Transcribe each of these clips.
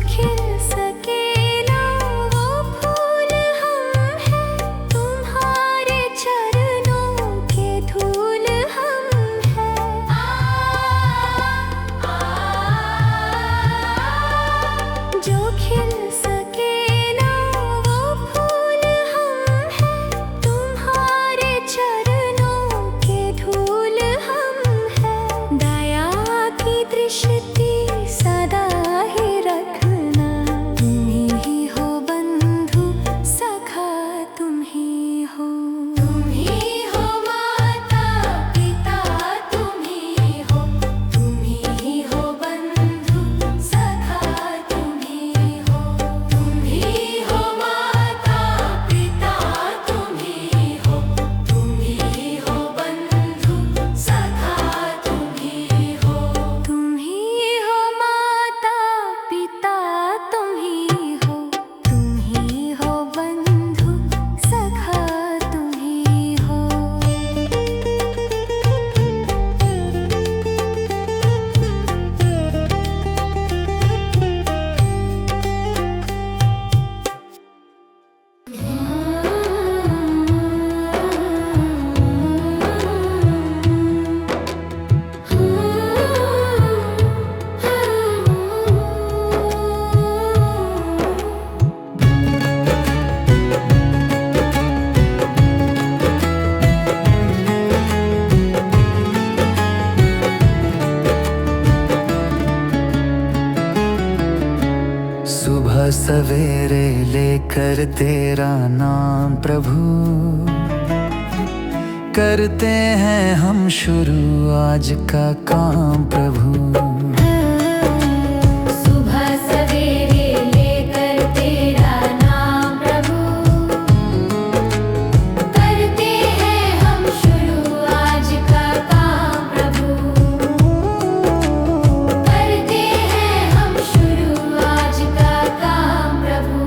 खिल सके ना वो फूल हम हैं, तुम्हारे चरणों के धूल हम हैं। जो खिल सके ना वो फूल हम हैं, तुम्हारे चरणों के धूल हम हैं। दया की दृष्टि सदा ही रखना, तुम ही हो बंधु सखा, तुम ही हो माता पिता, तुम ही हो बंधु सखा, तुम ही हो माता पिता, तुम ही हो बंधु सखा, तुम ही हो माता पिता, तुम ही हो बंधु सखा, तुम ही हो। सुबह सवेरे लेकर तेरा नाम प्रभु, करते हैं हम शुरू आज का काम प्रभु। सुबह सवेरे लेकर तेरा नाम प्रभु, करते हैं हम शुरू आज का काम प्रभु, करते हैं हम शुरू आज का काम प्रभु।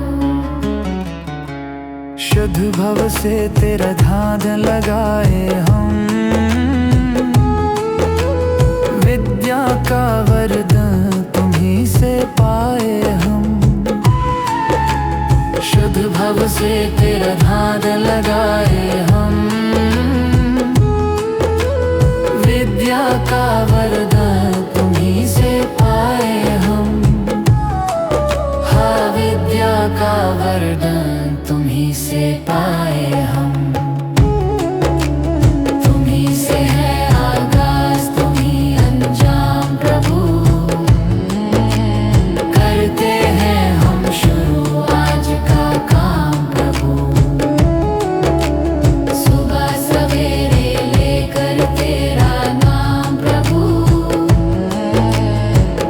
शुद्ध भव से तेरा ध्यान लगाए हम, विद्या का वरदान तुम्हीं से पाए हम। शुद्ध भव से तेरा ध्यान लगाए हम, विद्या का वरदान तुम्हीं से पाए हम। हाँ, विद्या का वरदान तुम्हीं से पाए हम। तुम्हीं से है आगाज, तुम्हीं अंजाम प्रभु, करते हैं हम शुरू आज का काम प्रभु। सुबह सवेरे लेकर तेरा नाम प्रभु,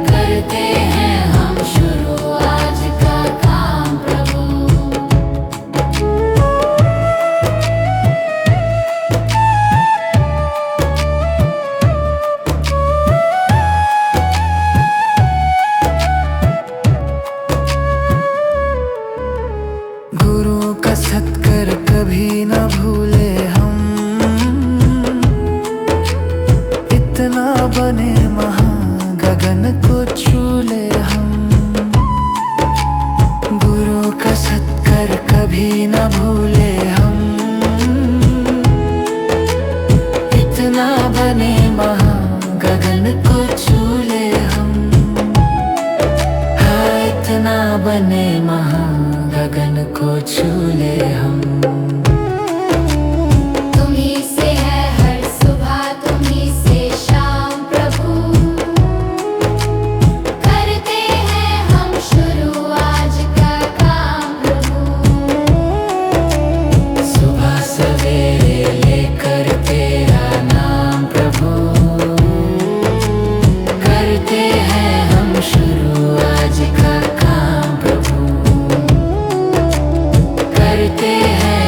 करते हैं हम शुरू आज का काम प्रभु। गुरु का सत्कर कभी न भूले हम, इतना बने महान गगन को छू ले हम। गुरु का सत्कर कभी न भूले हम, इतना बने महान गगन को छू ले हम। हाँ, इतना बने महान गगन को छू ले हम। तुम्हीं से है हर सुबह, तुम्हीं से शाम प्रभु, करते हैं हम शुरू आज का काम प्रभु। सुबह सवेरे लेकर तेरा नाम प्रभु, करते हैं हम शुरू आज का काम प्रभु, करते हैं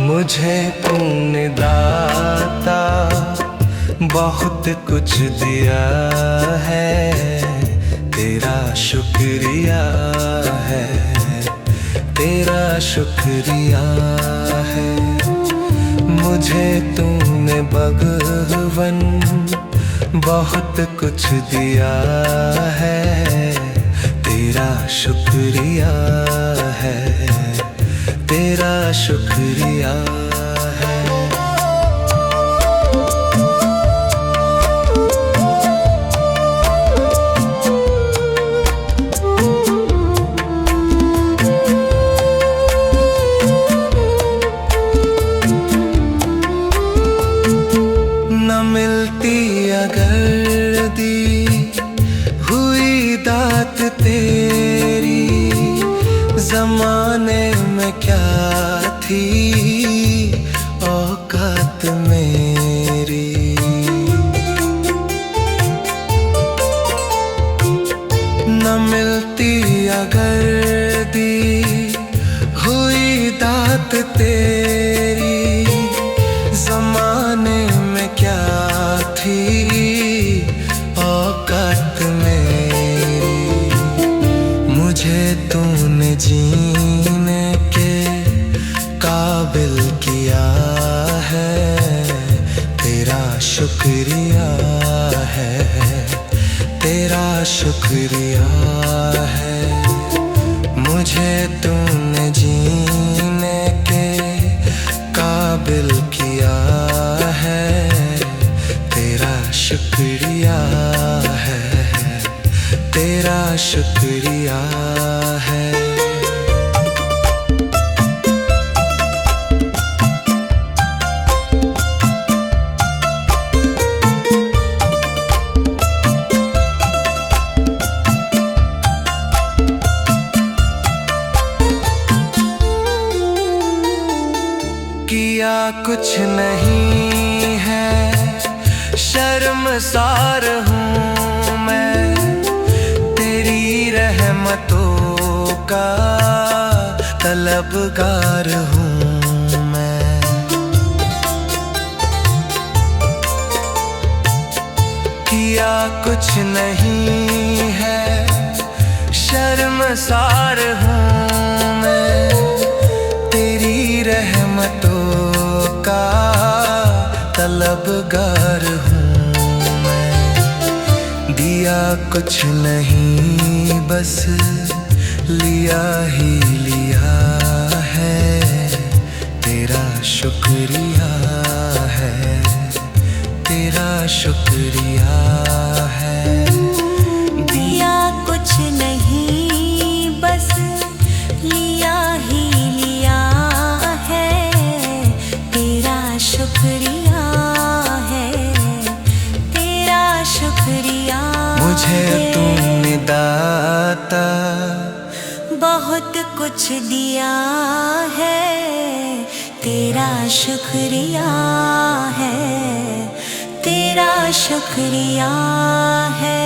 मुझे तूने दाता बहुत कुछ दिया है, तेरा शुक्रिया है, तेरा शुक्रिया है। मुझे तूने भगवन बहुत कुछ दिया है, तेरा शुक्रिया है, तेरा शुक्रिया है। न मिलती अगर दी हुई दात तेरी, जमाने में क्या थी औकात मेरी। न मिलती अगर दी हुई दात तेरी, जमाने में क्या थी औकात मेरी। मुझे तूने जीने के काबिल किया है, तेरा शुक्रिया है, तेरा शुक्रिया है। मुझे तूने जीने के काबिल किया है, तेरा शुक्रिया है, तेरा शुक्रिया है। किया कुछ नहीं है, शर्मसार हूँ मैं, तेरी रहमतों का तलबगार हूँ मैं। किया कुछ नहीं है, शर्मसार हूँ मैं, तेरी रहमतों का तलबगार हूँ मैं। दिया कुछ नहीं बस लिया ही लिया है, तेरा शुक्रिया है, तेरा शुक्रिया है। दिया कुछ नहीं बस लिया ही लिया है, तेरा शुक्रिया है, तेरा शुक्रिया। मुझे तूने दाता बहुत कुछ दिया है, तेरा शुक्रिया है, तेरा शुक्रिया है।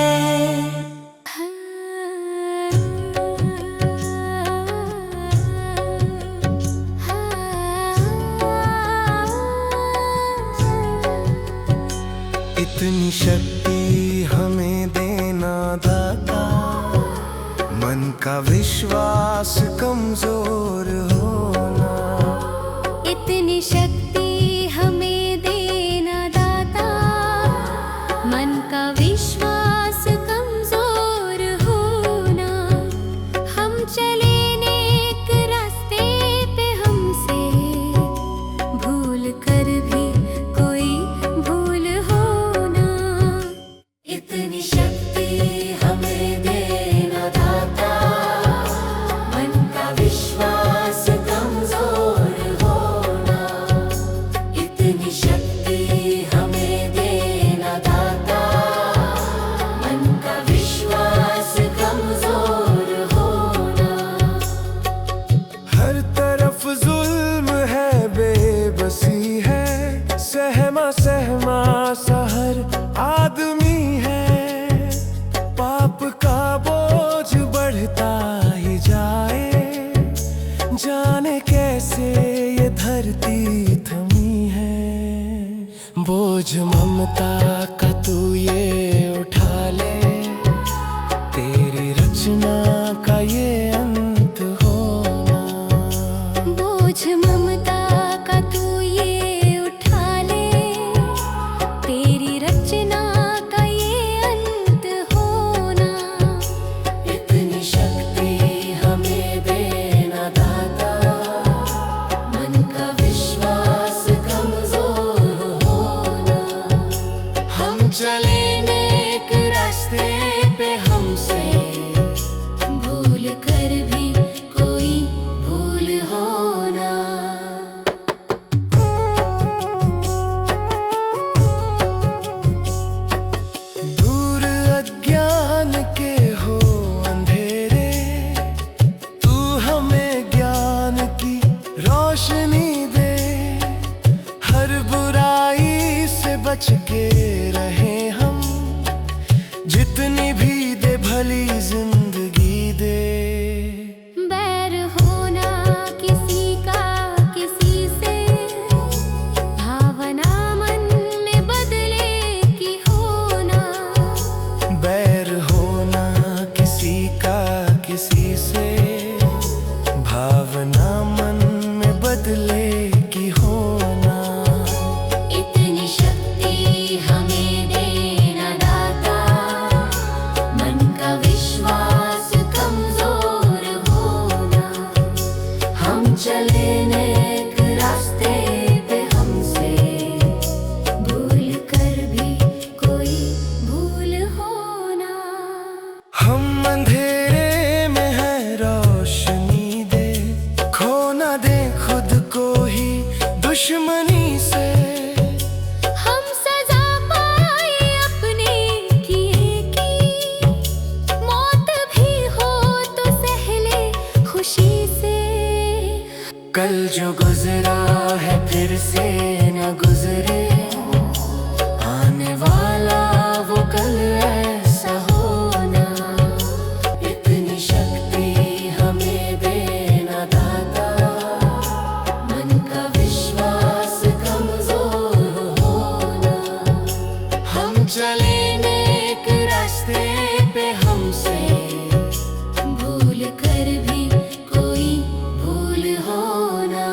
इतनी शक्ति हमें देना दाता, मन का विश्वास कमजोर होना। इतनी शक्ति हमें देना दाता, मन का विश्वास कमजोर होना। हम चले नेक रास्ते पे, हमसे भूल कर भी कोई भूल होना। इतनी शक्ति हमें देना दाता, मन का विश्वास कमजोर होना। का ये अंत होना। बोझ ममता का तू ये उठा ले, तेरी रचना का ये अंत होना। इतनी शक्ति हमें देना दाता, मन का विश्वास कमजोर होना। हम चले नेक रास्ते पे, हमसे भूल कर भी कोई भूल होना। दूर अज्ञान के हो अंधेरे, तू हमें ज्ञान की रोशनी दे। हर बुराई से बच के रहे हम, जितनी भी दे भली जिंदगी दे। बैर होना किसी का किसी से, भावना मन में बदले की होना। बैर होना किसी का किसी से, भावना मन में बदले की होना। इतनी शक्ति हमें देना दाता, मन का विश्वास कमजोर होना। हम चले नेक रास्ते पे, हमसे भूल कर भी कोई भूल होना। हम अंधेरे में है रोशनी दे, खो ना दे खुद को ही दुश्मनी से। हम सजा पाए अपने किए की, मौत भी हो तो सहले खुशी से। कल जो गुजरा है फिर से न गुजरे, आने वाला वो कल ऐसा होना। इतनी शक्ति हमें देना दाता, मन का विश्वास कमजोर होना। हम चले नेक रास्ते पे, हमसे भूल कर भी कोई भूल होना।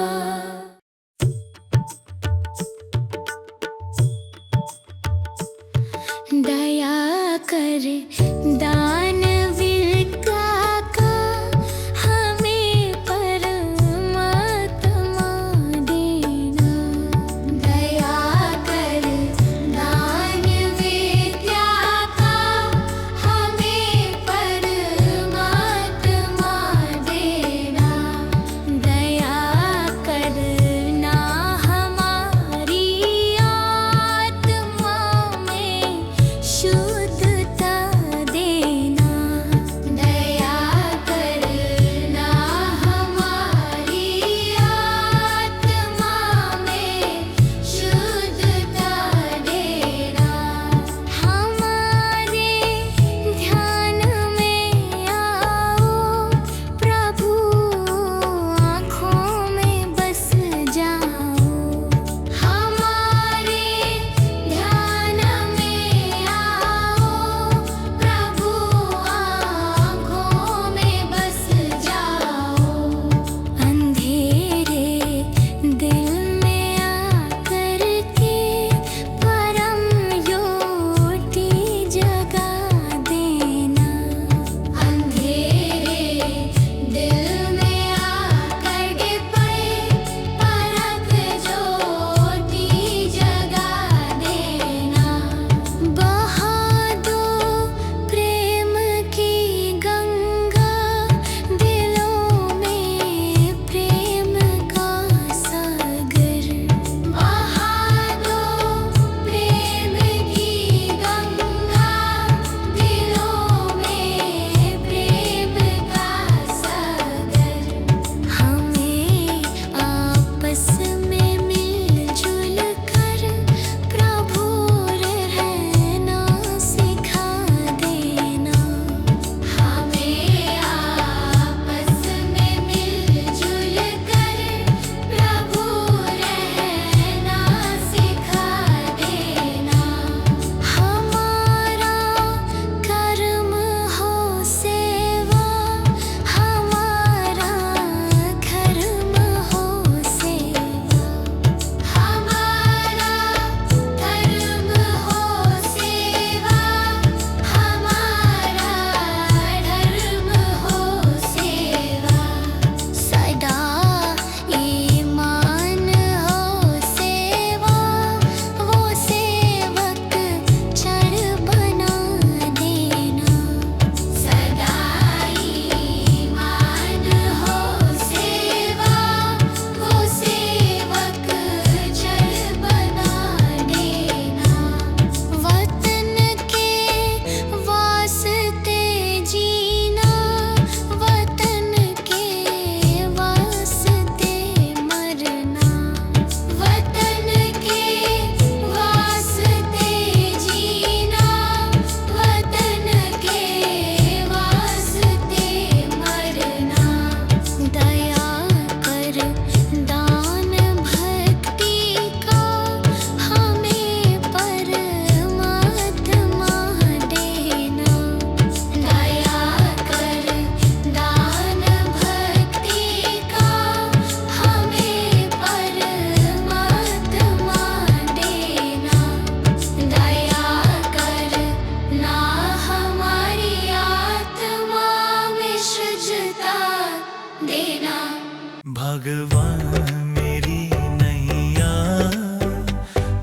भगवान मेरी नैया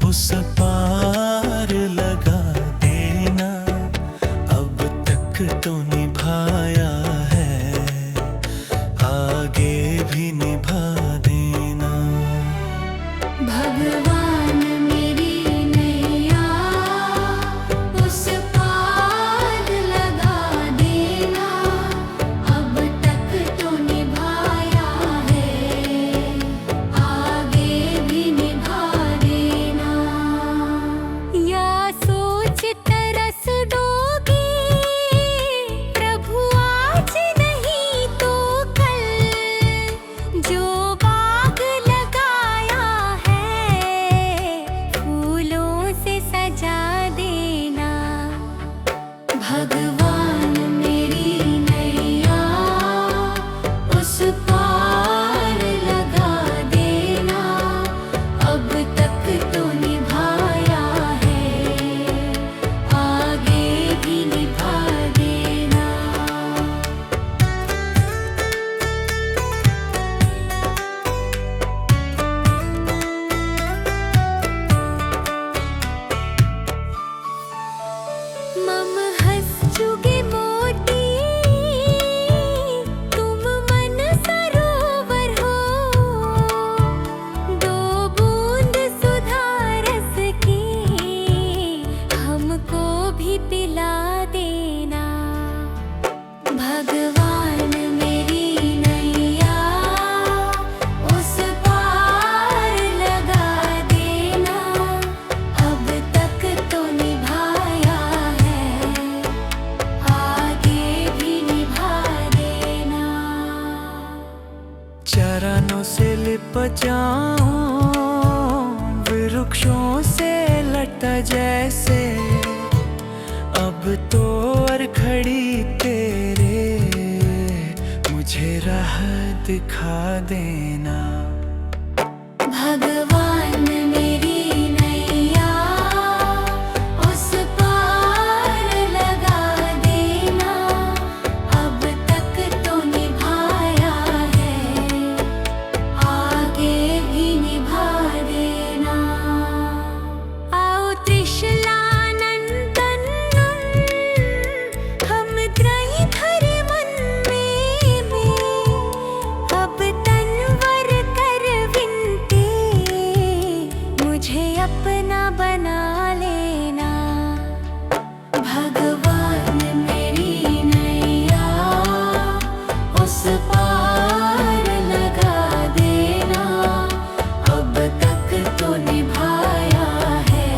उस पार लगा देना, अब तक तो निभाया है, आगे भी निभा देना। भगवान मेरी नैया उस पार लगा देना, अब तक तो निभाया है, आगे भी निभा देना। या सोच तरस दोगे प्रभु आज नहीं तो कल, जो बाग लगाया है फूलों से सजा देना। भगवान मेरी नैया उस पार लगा देना, अब तक तो निभाया है, आगे भी निभा देना। मम हंस चुगे मोती तुम मन सरोवर हो, दो बूंद सुधा रस की हमको भी पिला देना। भगवान मेरी नैया उस पार लगा देना, अब तक तो निभाया है, आगे भी निभा देना। चरणों से लिप जाऊं वृक्षों से लटा जैसे, अब तो और खड़ी तेरे मुझे राह दिखा देना। भगवान मेरी नैया उस पार लगा देना, अब तक तो निभाया है, आगे भी निभा देना। आओ त्रिशलानंदन हम त्रयी धरे मन में, अब तनवर कर विनती मुझे अपना बना लेना। भगवान मेरी नैया उस पार लगा देना, अब तक तो निभाया है,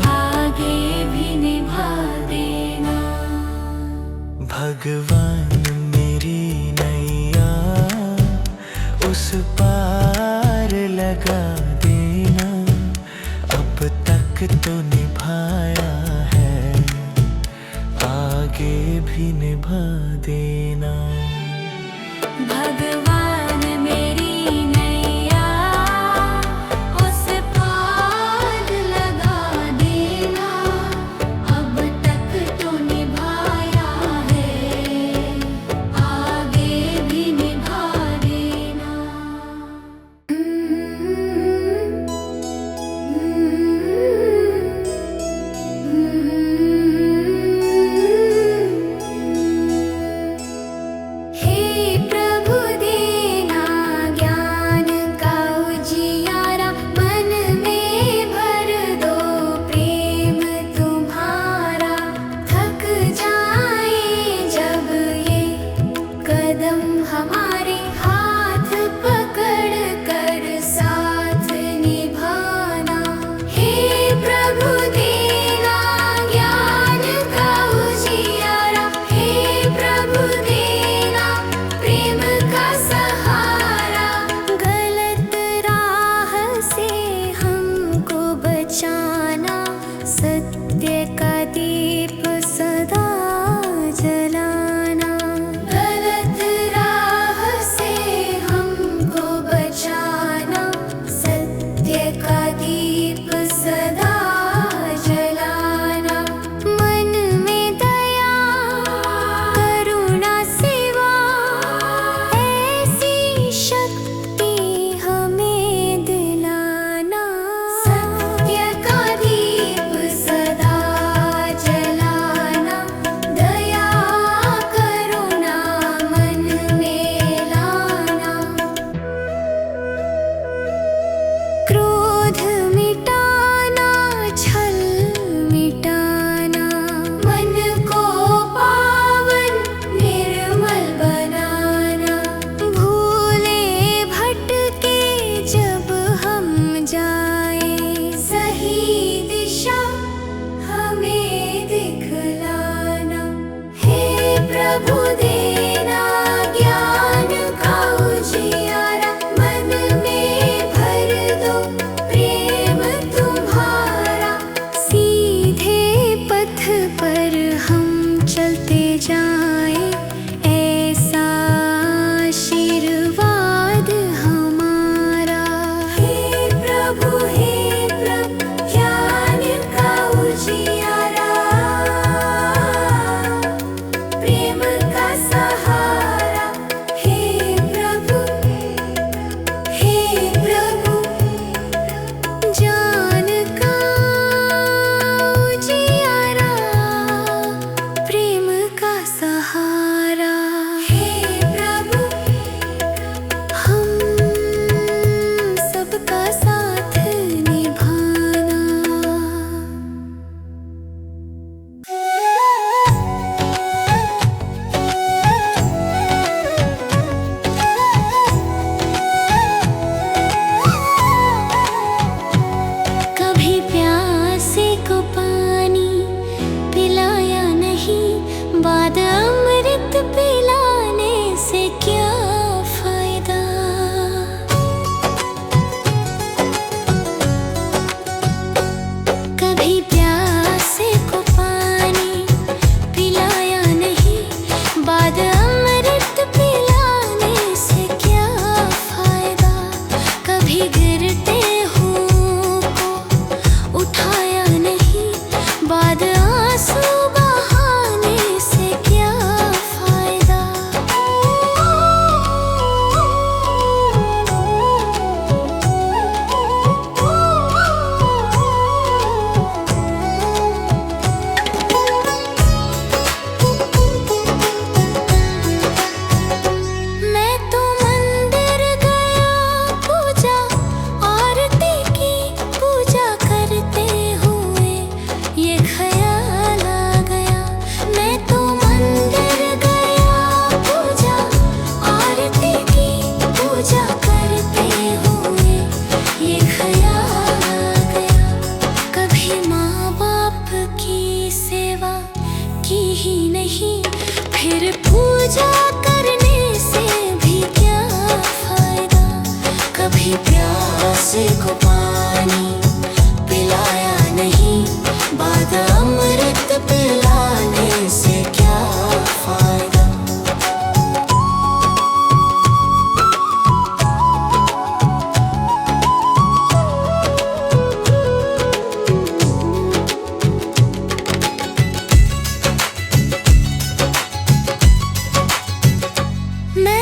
आगे भी निभा देना। भगवान मेरी नैया उस पार लगा देना, अब तक तो निभाया है, आगे भी निभा देना। भगवान मेरी नैया उस पार लगा देना, अब तक तो निभाया है, आगे भी निभा देना। हे प्रभु दे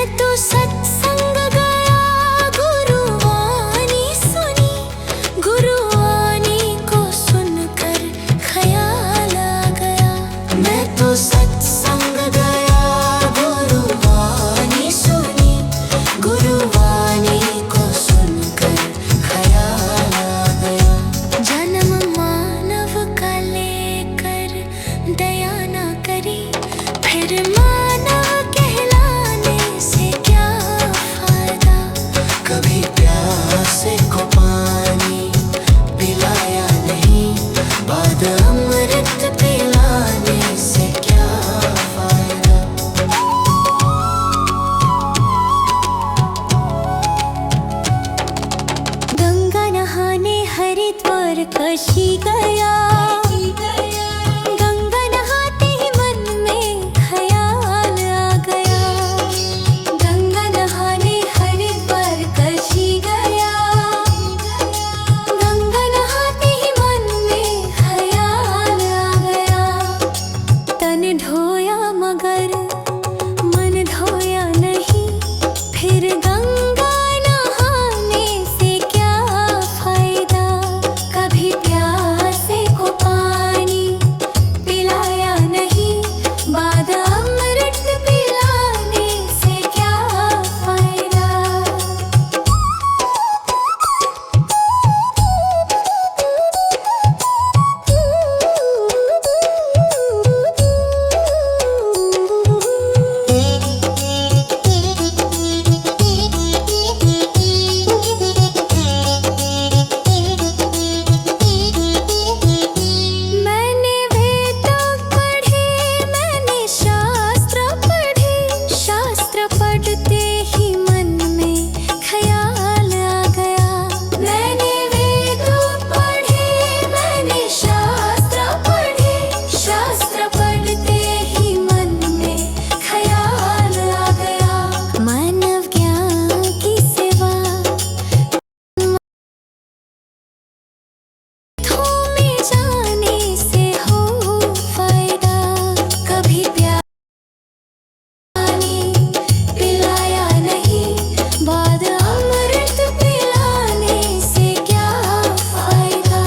मैं तो सत्संग गया, गुरुवाणी सुनी, गुरुवाणी को सुनकर ख्याल आ गया। मैं तो सत्संग गया, गुरुवाणी सुनी, गुरुवाणी को सुनकर ख्याल आ गया। जन्म मानव का लेकर दया न करी, फिर मानव कहलाने से क्या फायदा। कभी प्यासे को पानी पिलाया नहीं, बाद अमृत पिलाने से क्या फायदा। गंगा नहाने हरिद्वार काशी गया, गंगा नहाते ही मन में ख्याल आ गया। गंगा नहाने हरिद्वार काशी गया, गंगा नहाते ही मन में ख्याल आ गया। तन धोया मगर मन धोया नहीं, फिर गंगा नहाने से क्या फायदा। कभी प्यासे को पानी पिलाया नहीं, बाद अमृत पिलाने से क्या फायदा। मैंने वेद पढ़े, मैंने शास्त्र पढ़े, शास्त्र पढ़ते ही मन में ख्याल आ गया। मैंने वेद पढ़े, मैंने शास्त्र पढ़े, शास्त्र पढ़ते ही मन में ख्याल आ गया। मानव ज्ञान की सेवा में जाने से हो फायदा। कभी पानी पिलाया नहीं, बाद अमृत पिलाने से क्या फायदा।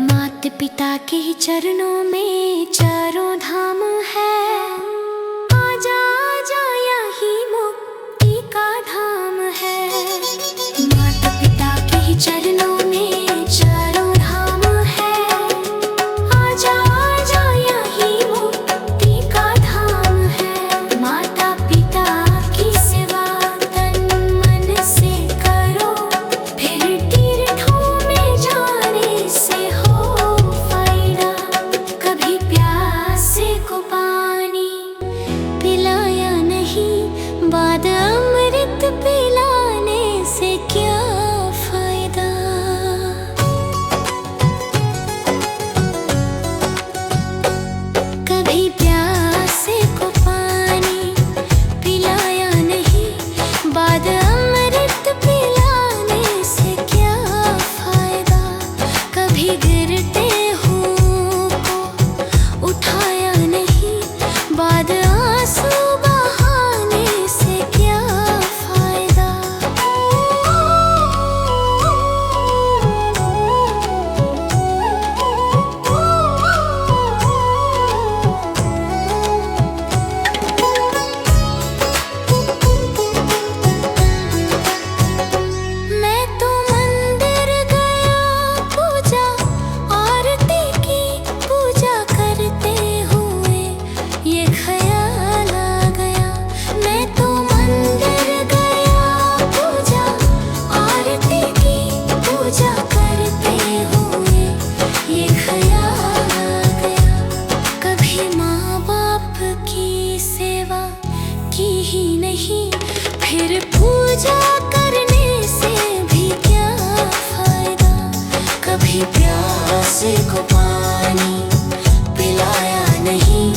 माता पिता के ही चरणों में चारों धाम है। आजा आजा यही मुक्ति का धाम है। माता पिता के ही चरणों में चारों धाम है। आजा आजा यही मुक्ति का धाम है। माता पिता की सेवा तन मन से करो, फिर तीर्थों में जाने से हो फायदा। कभी प्यासे को पानी पिलाया नहीं, बाद अमृत पिलाने से क्या फायदा। कभी प्यासे को पानी पिलाया नहीं, बाद अमृत पिलाने से क्या फायदा। कभी गिरते हुओं को उठाया नहीं, बाद आंसू बहाने से क्या फायदा। मैं तो मंदिर गया, पूजा आरती की, पूजा करते हुए ये ख्याल आ गया। मैं तो मंदिर गया, पूजा आरती की, पूजा करते हुए ये ख्याल आ गया। कभी माँ बाप की सेवा की ही नहीं, फिर पूजा करने से भी क्या फायदा। कभी प्यासे को पानी पानी पिलाया नहीं,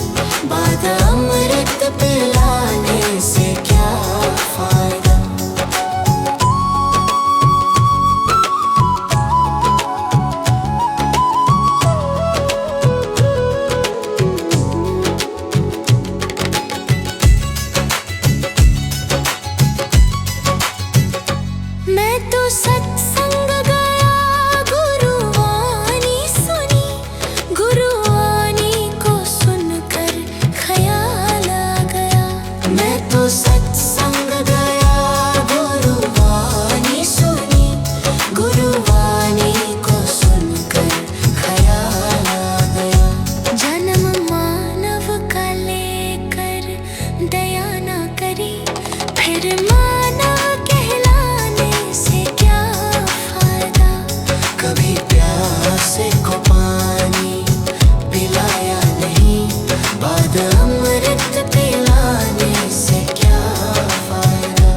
बाद अमृत पिलाने से क्या फायदा। मैं तो सत्संग गया, गुरुवाणी सुनी, गुरुवाणी को सुनकर ख्याल आ गया। मैं तो सत्संग गया, गुरुवाणी सुनी, गुरुवाणी को सुनकर ख्याल आ गया। जन्म मानव का लेकर दया ना करी, फिर मानव कहलाने से क्या फायदा। कभी प्यासे को पानी पिलाया नहीं, बाद अमृत पिलाने से क्या फायदा।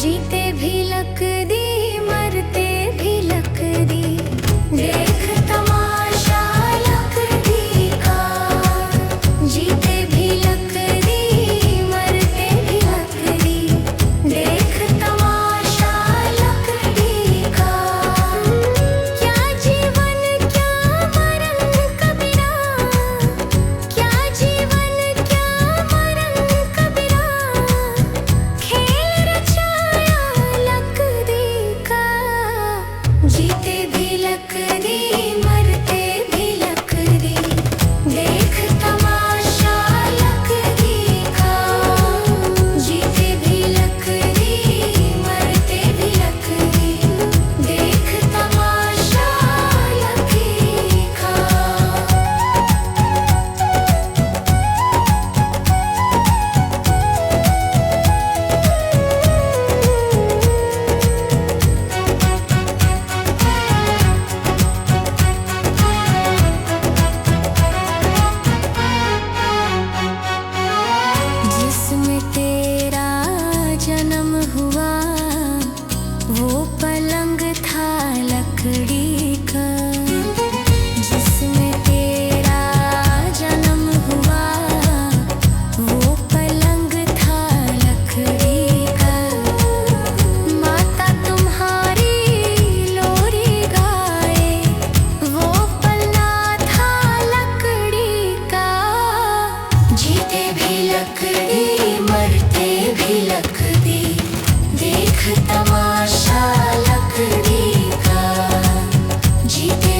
जीते भी लक दी, मरते भी लक दी, देख तमाशा लक दी का। जीते भी लक दी, मरते भी लक दी, देख तमाशा लक दी का। क्या जीवन क्या मरण कबीरा, क्या जीवन क्या मरण कबीरा, खेल रचाया लक दी का। जीते भी लक दी, मरते भी लक दी, देख तमाशा लक दी का। जीते भी लक दी, मरते भी लक दी, देख तमाशा लक दी का। जिसमें तेरा जन्म हुआ, वो पलंग था लकड़ी का। जिसमें तेरा जन्म हुआ, वो पलंग था लकड़ी का। माता तुम्हारी लोरी गाए, वो पलना था लकड़ी का। जीते भी लक दी, मरते भी लक दी, देख तमाशा लक दी का। जीते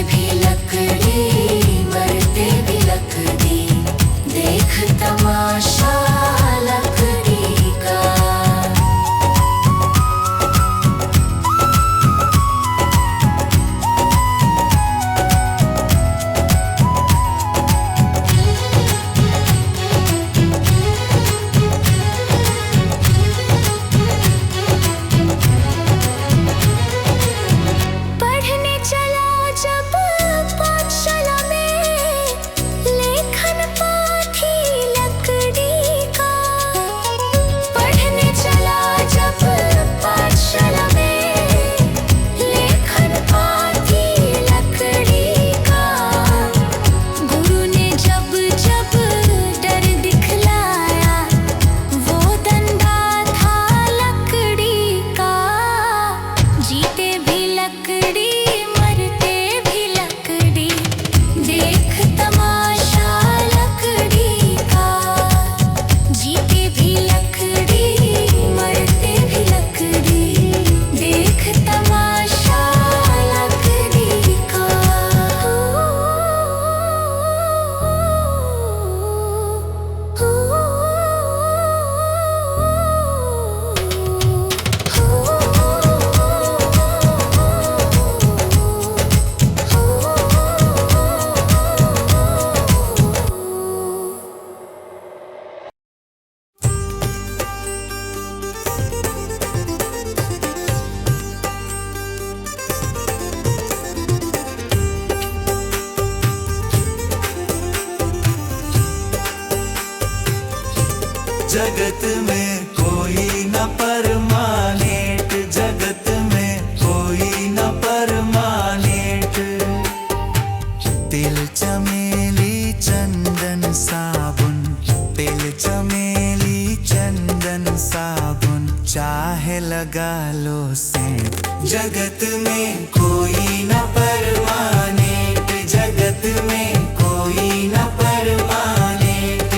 जगत में कोई न परमानेंट, जगत में कोई न परमानेंट।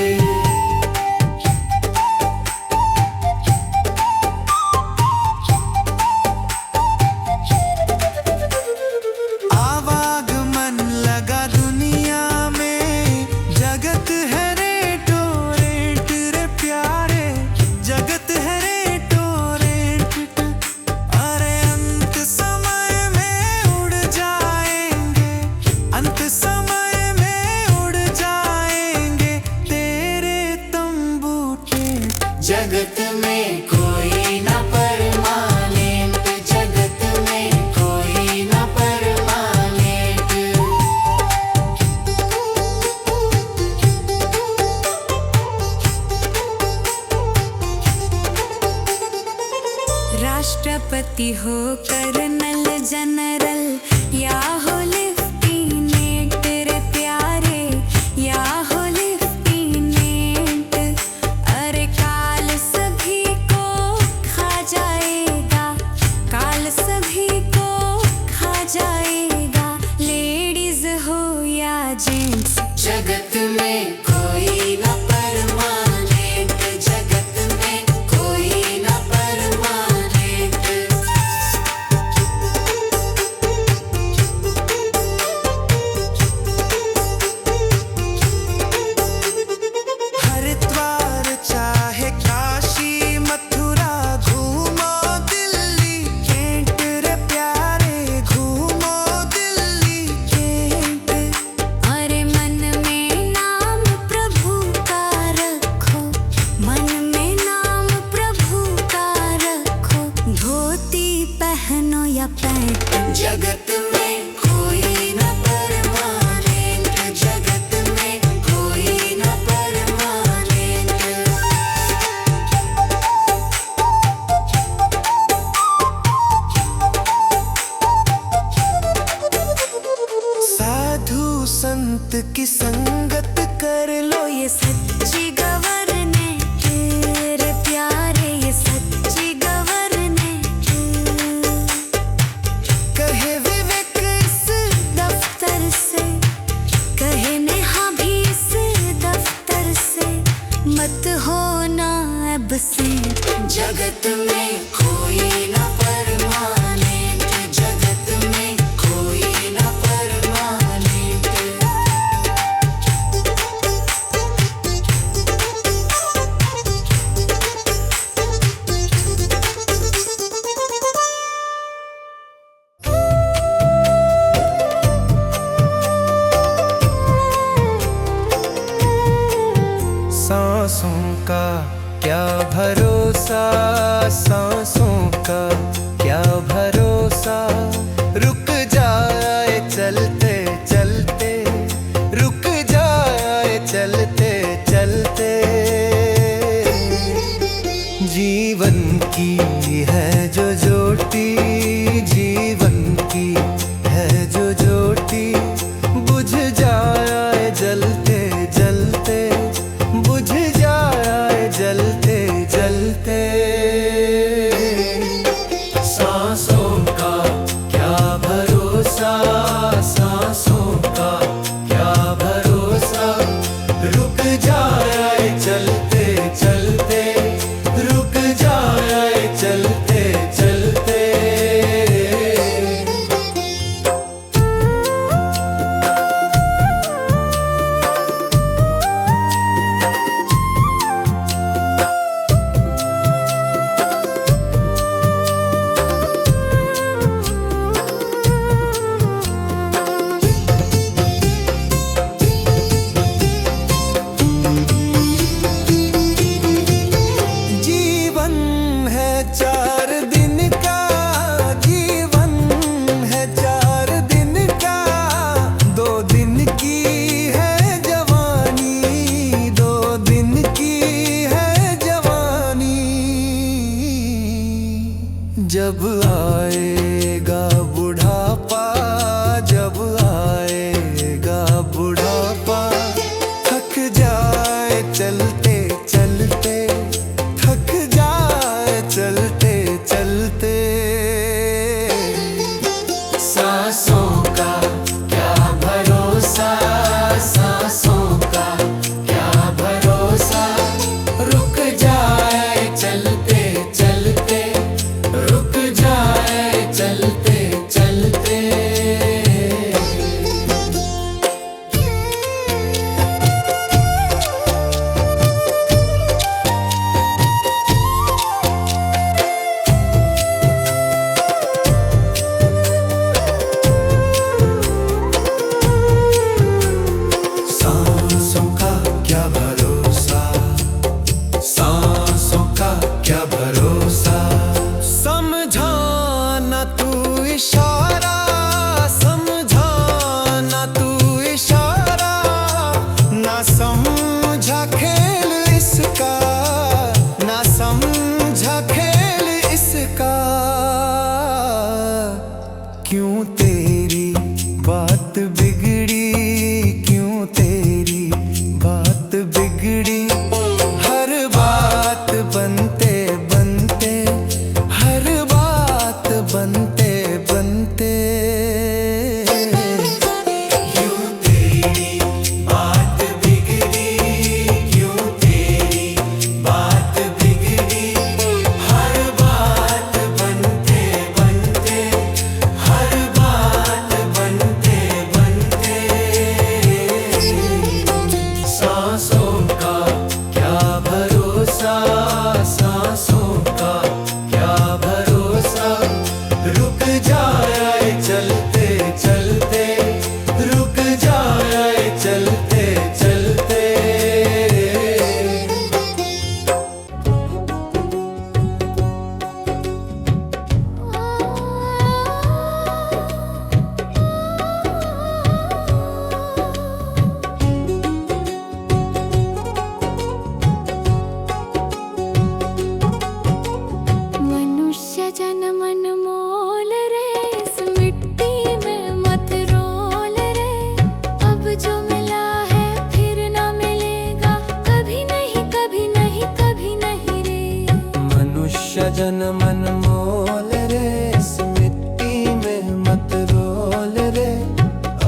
आवागमन लगा दुनिया में, जगत है रेटो रेट रे प्यारे, जगत है रेटो रेट। अरे अंत समय में उड़ जाएंगे, अंत समय में उड़ जाएंगे तेरे तंबू टेंट। जगत में कोई न परमानेंट, जगत में कोई न परमानेंट। राष्ट्रपति हो कर्नल जनरल या हो लेफ्टिनेंट रे प्यारे, या हो लेफ्टिनेंट। अरे काल सभी को खा जाएगा, काल सभी को खा जाएगा, लेडीज हो या जेंट्स। जगत में कोई न परमानेंट, जगत में कोई न परमानेंट। हरिद्वार चाहे काशी मथुरा, घूमो दिल्ली कैंट रे प्यारे, घूमो दिल्ली कैंट। अरे मन में नाम प्रभु का रखो, मन में नाम प्रभु का रखो, धोती पहनो या पैंट। जगत में कोई न परमानेंट, जगत में कोई न परमानेंट। साधु संत की संगत कर लो, ये सच्ची गवर्नेंट रे प्यारे, ये सच्ची गवर्नेंट। कहे विवेक इस दफ्तर से, कहे नेहा भी इस दफ्तर से, मत होना एब्सेंट। जगत में कोई न परमानेंट, जगत में कोई न परमानेंट। सांसों का क्या भरोसा, सांसों का क्या भरोसा, रुक जाए चलते चलते, रुक जाए चलते चलते। जीवन की है जो ज्योति, जीवन की है जो ज्योति, बुझ जाए जलते जलते, बुझ जाए जलते जलते। क्यों तेरी बात बिगड़ी, क्यों तेरी बात बिगड़ी। हर बात बनते बनते, हर बात बनते बनते, क्यों तेरी बात बिगड़ी, क्यों तेरी बात बिगड़ी। हर बात बनते बनते, हर बात बनते बनते। सांसों का क्या भरोसा, सांसों का क्या भरोसा। रुक जाए चलते चलते, रुक जाए चलते चलते। मनुष्य जन्म अनमोल रे, इस मिट्टी में मत रोल रे। अब जो मिला है फिर ना मिलेगा, कभी नहीं कभी नहीं कभी नहीं रे। मनुष्य जन्म अनमोल रे, इस मिट्टी में मत रोल रे।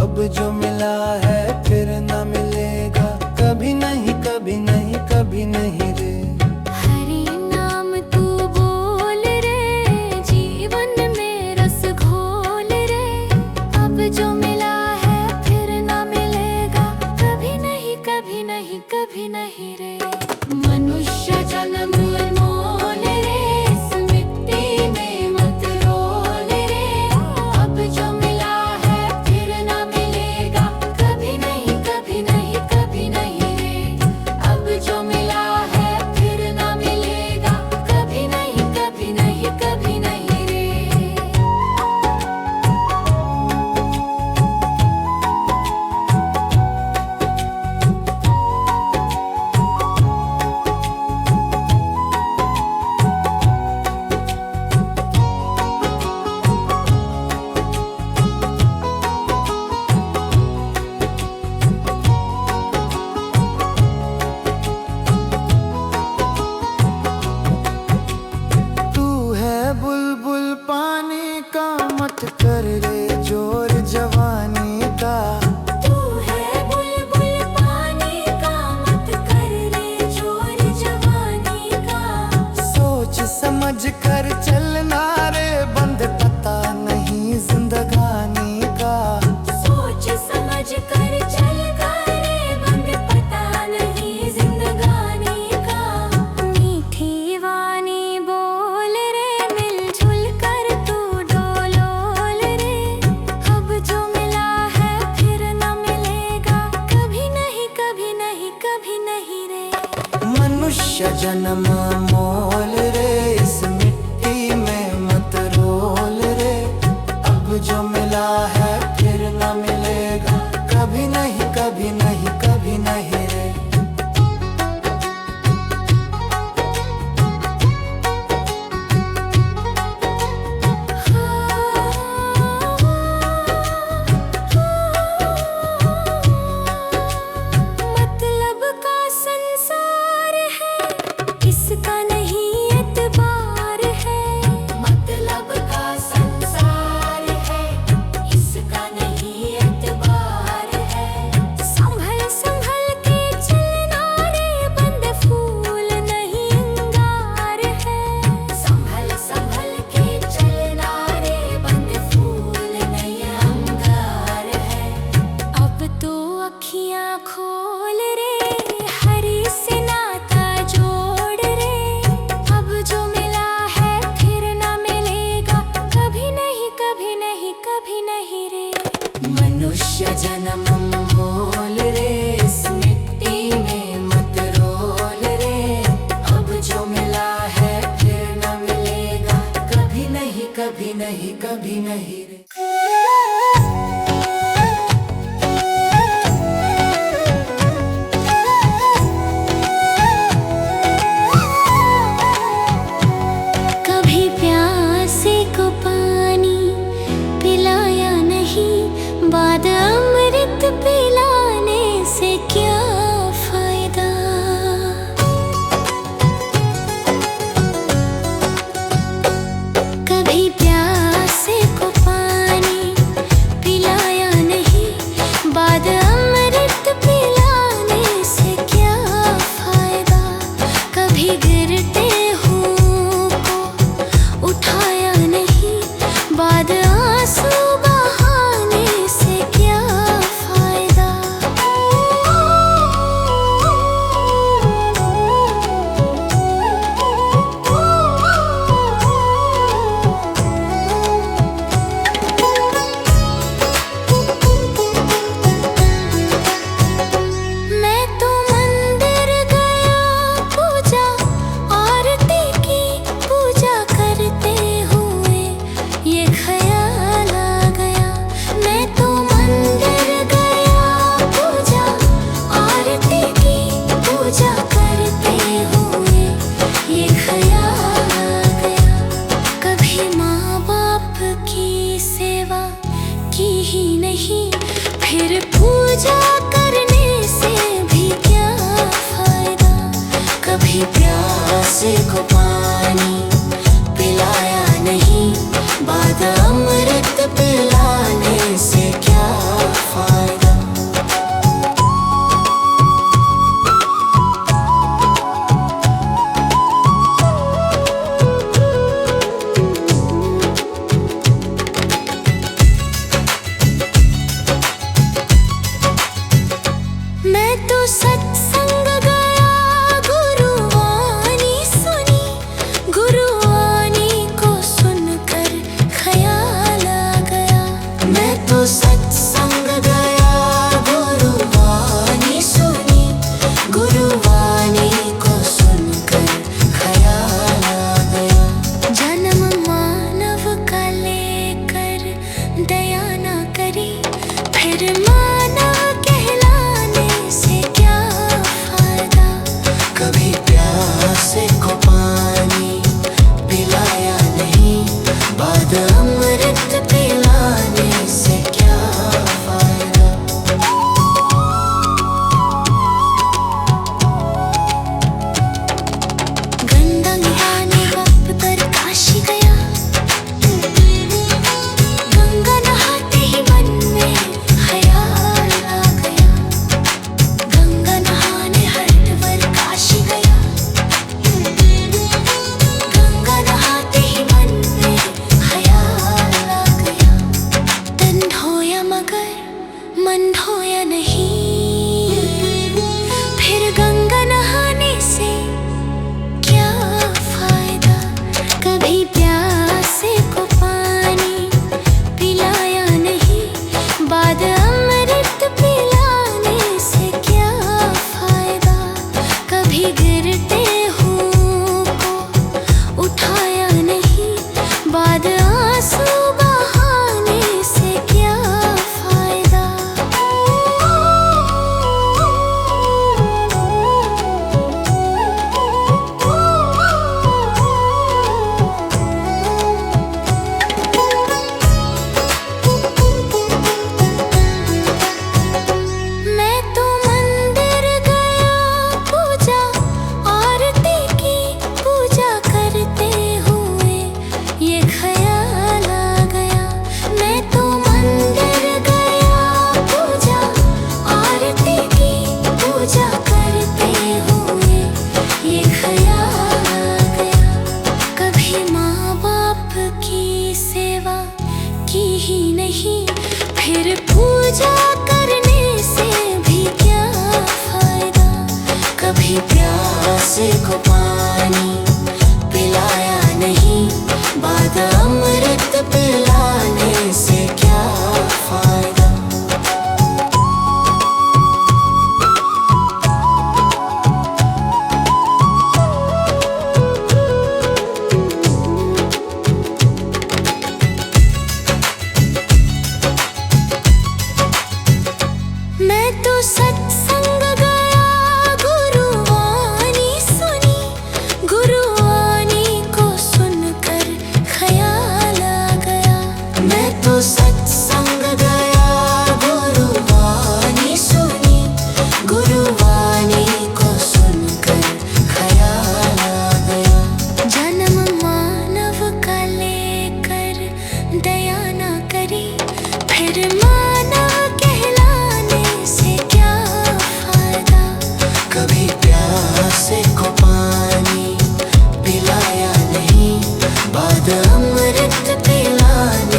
अब जो मिला है फिर न मिलेगा, कभी नहीं कभी नहीं कभी नहीं रे। हरि नाम तू बोल रे, जीवन में रस घोल रे। अब जो मिला है फिर ना मिलेगा, कभी नहीं कभी नहीं कभी नहीं रे। मनुष्य जन्म अनमोल रे, इस मिट्टी में मत रोल रे। अब जो मिला है फिर ना मिलेगा, कभी नहीं कभी नहीं कभी नहीं रे। अब जो मिला है फिर ना मिलेगा, कभी नहीं कभी नहीं कभी नहीं रे। तू है बुलबुल पानी का, मत कर रे जोर जवानी का। तू है बुलबुल पानी का, मत कर रे जोर जवानी का। सोच समझ कर चलना रे, बंद पता नहीं जिंदगानी का। सोच समझ कर चल करे, बंद पता नहीं जिंदगानी का। मीठी वाणी बोल रे, मिलजुल कर तू डोलोल रे। अब जो मिला है फिर ना मिलेगा, कभी नहीं कभी नहीं कभी नहीं रे। मनुष्य जन्म मोल रे, इस मिट्टी में मत रोल रे। अब जो मिला है फिर न मिलेगा, कभी नहीं कभी नहीं कभी नहीं रे। मतलब का संसार है, इसका नहीं एतबार है। मतलब का संसार है, इसका नहीं एतबार है। संभल संभल के चलना रे, बंद फूल नहीं अंगार है। संभल संभल के चलना रे, बंद फूल नहीं अंगार है। अब तो अखियां खोल रे, हरि से नाता जोड़ रे। अब जो मिला है फिर ना मिलेगा, कभी नहीं कभी नहीं कभी नहीं रे। मनुष्य जन्म मोल रे, इस मिट्टी में मत रोल रे। अब जो मिला है फिर ना मिलेगा, कभी नहीं कभी नहीं कभी नहीं रे। कभी प्यासे को पानी पिला बाद आंसू बहाने से क्या फायदा। मैं तो मंदिर गया पूजा आरती की, पूजा करते हुए ये ख्याल आ गया। मैं तो मंदिर गया पूजा आरती की, पूजा करते हुए ये ख्याल आ गया। कभी माँ बाप की सेवा की ही नहीं, फिर पूजा करने से भी क्या फायदा। कभी प्यासे को पानी पिलाया नहीं, बाद अमृत पिलाने से क्या फायदा। मैं तो सत्संग गया, गुरुवाणी सुनी, गुरुवाणी को सुनकर ख्याल आ गया। मैं तो सत्संग गया, गुरुवाणी सुनी, गुरुवाणी को सुनकर ख्याल आ गया। जन्म मानव का लेकर दया ना करी, फिर मानव कहलाने से क्या फायदा। कभी प्यासे को पानी पिलाया नहीं, बाद अमृत पिलाने से क्या फायदा। गंगा नहाने वक्त पर काशी गया, गंगा नहाते ही मन में ख्याल आ गया। गंगा नहाने हरिद्वार काशी गया, गंगा नहाते ही मन में ख्याल आ गया। तन धोया मगर मन धोया नहीं, फिर गंगा नहाने से क्या फायदा। कभी प्यासे को पानी पिलाया नहीं, बाद अमृत पिलाने से क्या फायदा। कभी गिरते हुओं को उठाया नहीं, बाद आंसू बहाने से क्या फायदा। मैं तो मंदिर गया पूजा आरती की, पूजा करते हुए ये ख्याल आ गया। मैं तो मंदिर गया पूजा आरती की, पूजा करते हुए ये ख्याल आ गया। कभी माँ बाप की सेवा की ही नहीं, फिर पूजा करने से भी क्या फायदा। कभी प्यासे को पानी पिलाया नहीं, बाद अमृत पिलाने से क्या फायदा। मैं तो सत्संग गया, गुरुवाणी सुनी, गुरुवाणी को सुनकर ख्याल आ गया। मैं तो सत्संग गया, गुरुवाणी सुनी, गुरुवाणी को सुनकर ख्याल आ गया। जन्म मानव का लेकर दया ना करी, फिर मानव कहलाने से क्या फायदा। कभी प्यासे को पानी पिलाया नहीं, बाद अमृत पिलाने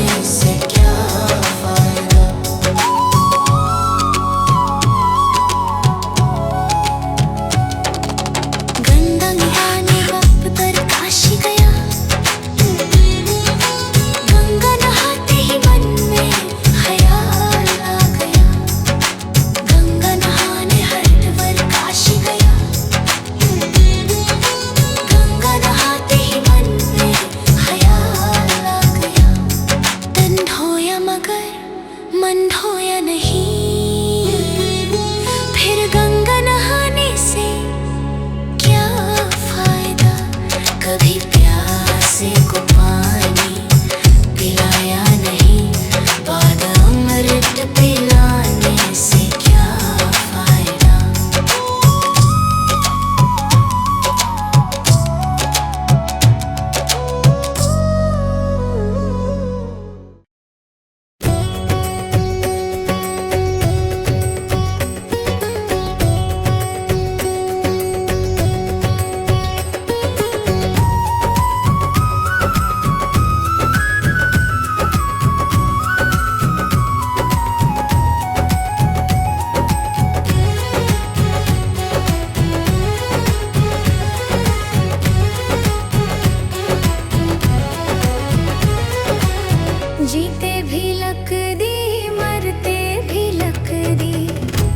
भी लकदी मरते भी लकदी,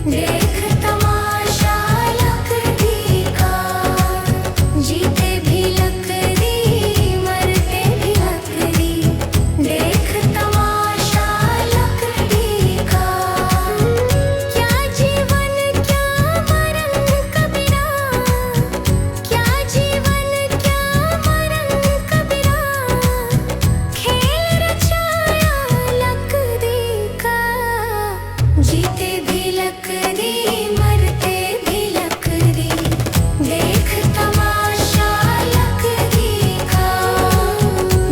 देख तमाशा लकदी का। जीते भी लकदी मरते भी लकदी, देख तमाशा लकड़ी का। क्या जीवन क्या मरण कबीरा, क्या जीवन क्या मरण कबीरा, खेल रचाया लकड़ी का। जीते भी लकड़ी मरते भी लकड़ी, देख तमाशा लकड़ी का।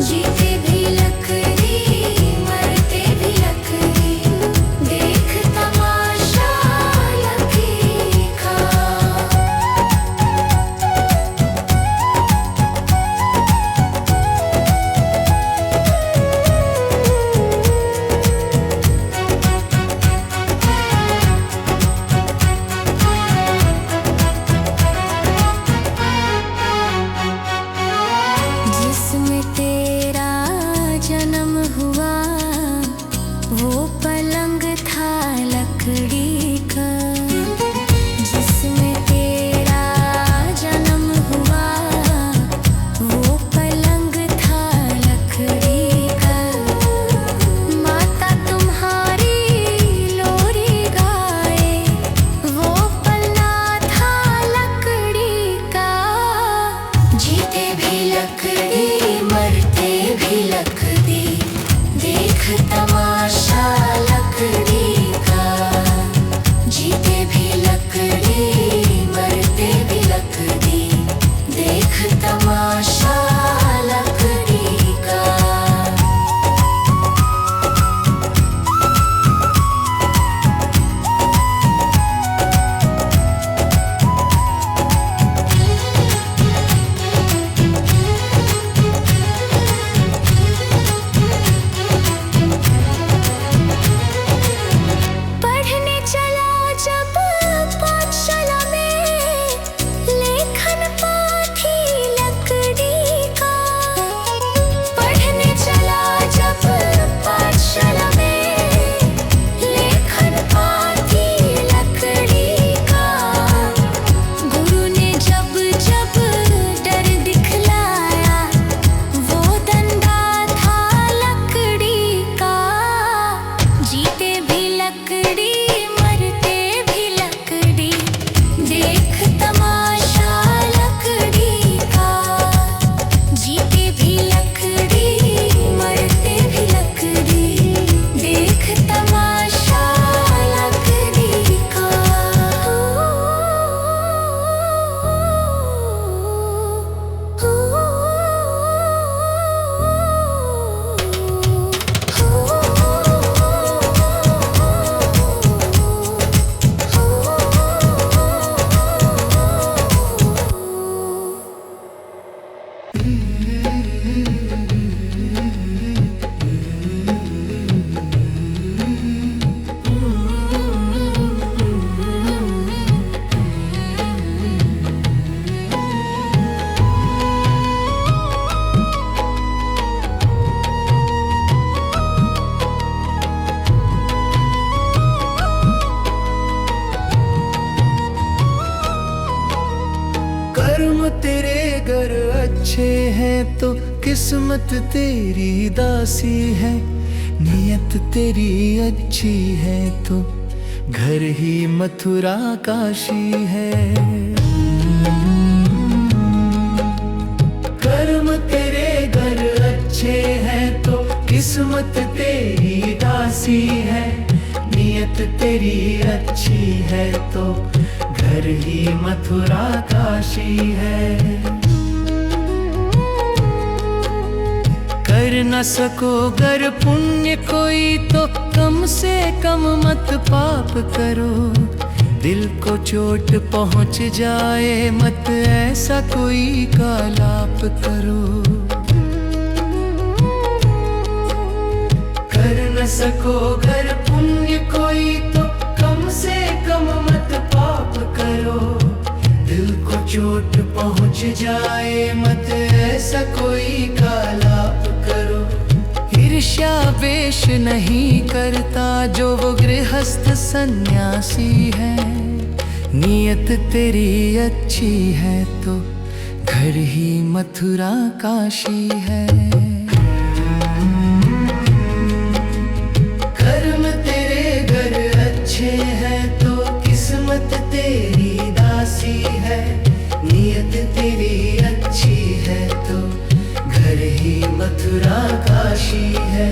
जीते भी लकड़ी मरते भी लकड़ी, देख तमाशा लकड़ी का। जिसमें तेरा जन्म हुआ वो पलंग था लकड़ी का। जिसमें तेरा जन्म हुआ वो पलंग था लकड़ी का। माता तुम्हारी लोरी गाए वो पलना था लकड़ी का। जीते भी लकड़ी मरते भी लकड़ी, देख तमाशा लकड़ी का। जीते भी लकड़ी मरते भी लकड़ी, देख तमाशा लकड़ी का। पढ़ने चला जब पाठशाला में, लेखन पाथी लकड़ी का। पढ़ने चला जब पाठशाला में, लेखन पाथी लकड़ी का। गुरु ने जब जब डर दिखलाया वो डंडा था लकड़ी का। जीते भी लकड़ी मरते भी लकड़ी, देख तमाशा लकड़ी का। जीते भी लकड़ी मरते भी लकड़ी, देख तमाशा लकड़ी का। कर्म तेरे गर अच्छे हैं तो किस्मत तेरी दासी है। नियत तेरी अच्छी है तो घर ही मथुरा काशी है। कर्म तेरे घर अच्छे हैं तो किस्मत तेरी दासी है। नियत तेरी अच्छी है तो घर ही मथुरा काशी है। कर न सको गर पुण्य कोई तो कम से कम मत पाप करो। दिल को चोट पहुंच जाए मत ऐसा कोई कालाप करो। कर न सको गर पुण्य कोई तो कम से कम मत पाप करो। दिल को चोट पहुंच जाए मत ऐसा कोई कालाप करो। ईर्ष्या वेश नहीं करता जो वो गृहस्थ सन्यासी है। नियत तेरी अच्छी है तो घर ही मथुरा काशी है। कर्म तेरे घर अच्छे हैं तो किस्मत तेरी दासी है। नियत तेरी अच्छी है तो घर ही मथुरा काशी है।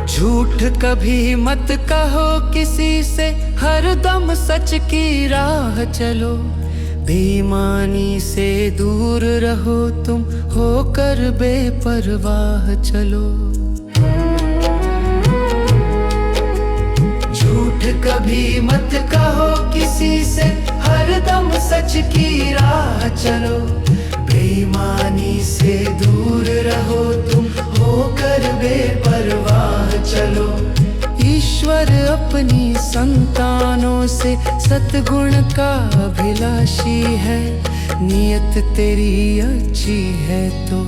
झूठ कभी मत कहो किसी से, हरदम सच की राह चलो। बेईमानी से दूर रहो तुम, होकर बेपरवाह चलो। झूठ कभी मत कहो किसी से, हरदम सच की राह चलो। बेईमानी से दूर रहो तुम, होकर बेपरवाह चलो। ईश्वर अपनी संतानों से सतगुण का अभिलाषी है। नियत तेरी अच्छी है तो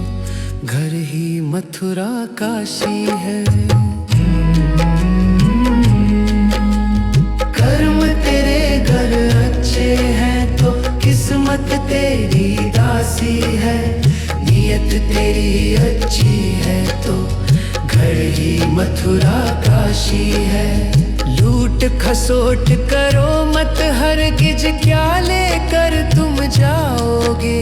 घर ही मथुरा काशी है। कर्म तेरे घर अच्छे हैं तो किस्मत तेरी दासी है। नियत तेरी अच्छी है तो घर ही मथुरा काशी है। लूट खसोट करो मत हरगिज, क्या लेकर तुम जाओगे।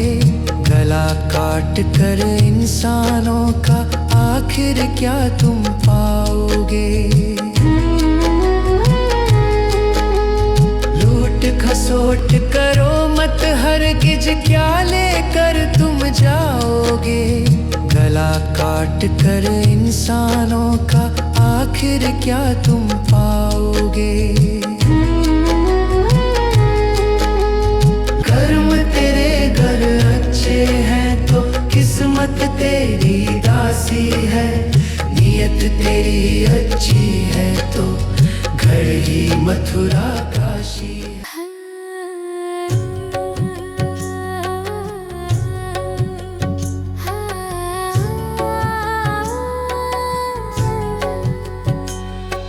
गला काट कर इंसानों का आखिर क्या तुम पाओगे। लूट खसोट करो मत हरगिज, क्या लेकर तुम जाओगे। गला काट कर इंसानों का आखिर क्या तुम पाओगे। कर्म तेरे घर अच्छे हैं तो किस्मत तेरी दासी है। नियत तेरी अच्छी है तो घर ही मथुरा काशी है।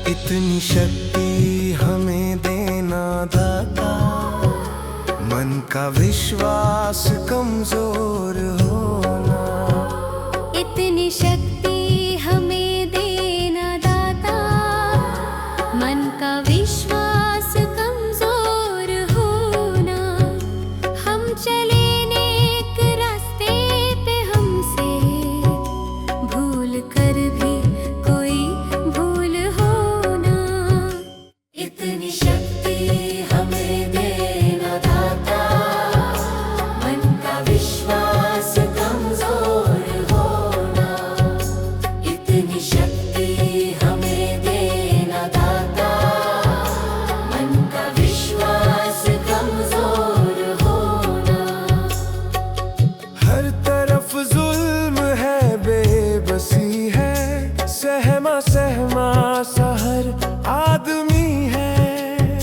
इतनी शक्ति हमें देना दाता, मन का विश्वास कमजोर होना। इतनी शक्ति हमें देना दाता, मन का विश्वास कमजोर होना। हम चले नेक रास्ते पे, हमसे भूल कर भी कोई भूल होना। इतनी शक्ति हमें देना दाता, मन का विश्वास कमजोर होना। इतनी शक्ति हमें देना दाता, मन का विश्वास कमजोर होना। हर तरफ जुल्म है, बेबसी है, सहमा सहमा सा हर आदमी है।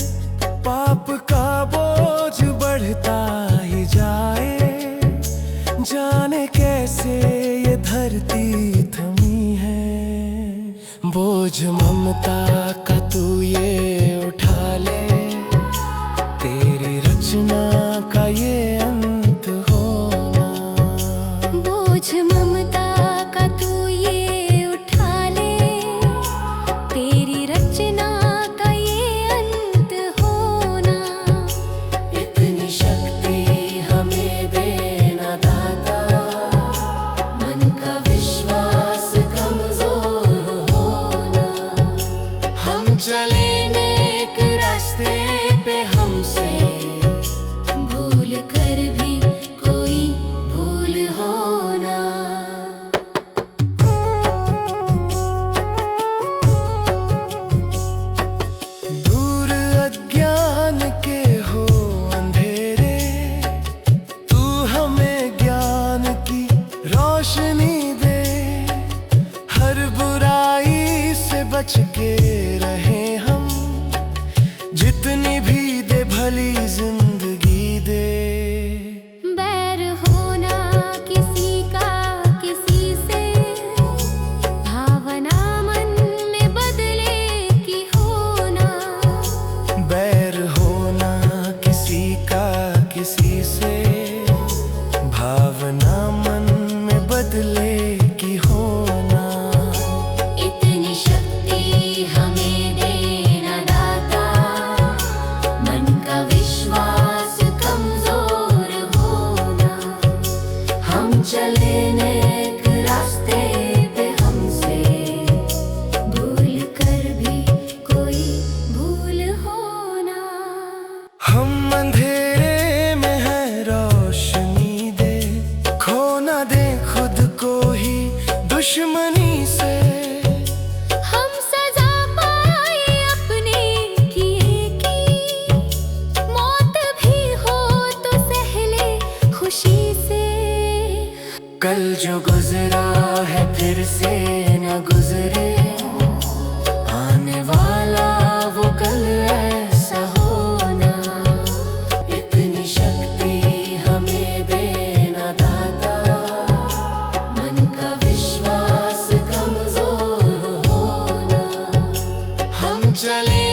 जितनी भी दे भली जिंदगी दे। बैर होना किसी का किसी से, भावना मन में बदले की होना। बैर होना किसी का किसी से, भावना मन में बदले की होना। इतनी शक्ति हमें देना दाता, मन का विश्वास कमजोर होना। हम चले नेक रास्ते पे, हमसे भूल कर भी कोई भूल होना। हम अंधेरे में है रोशनी दे, खो ना दे खुद को ही दुश्मनी से। हम सजा पाए अपने किए की, मौत भी हो तो सहले खुशी से। कल जो गुजरा है फिर से न गुजरे, आने वाला वो कल ऐसा होना। इतनी शक्ति हमें देना दाता, मन का विश्वास कमजोर होना। हम चले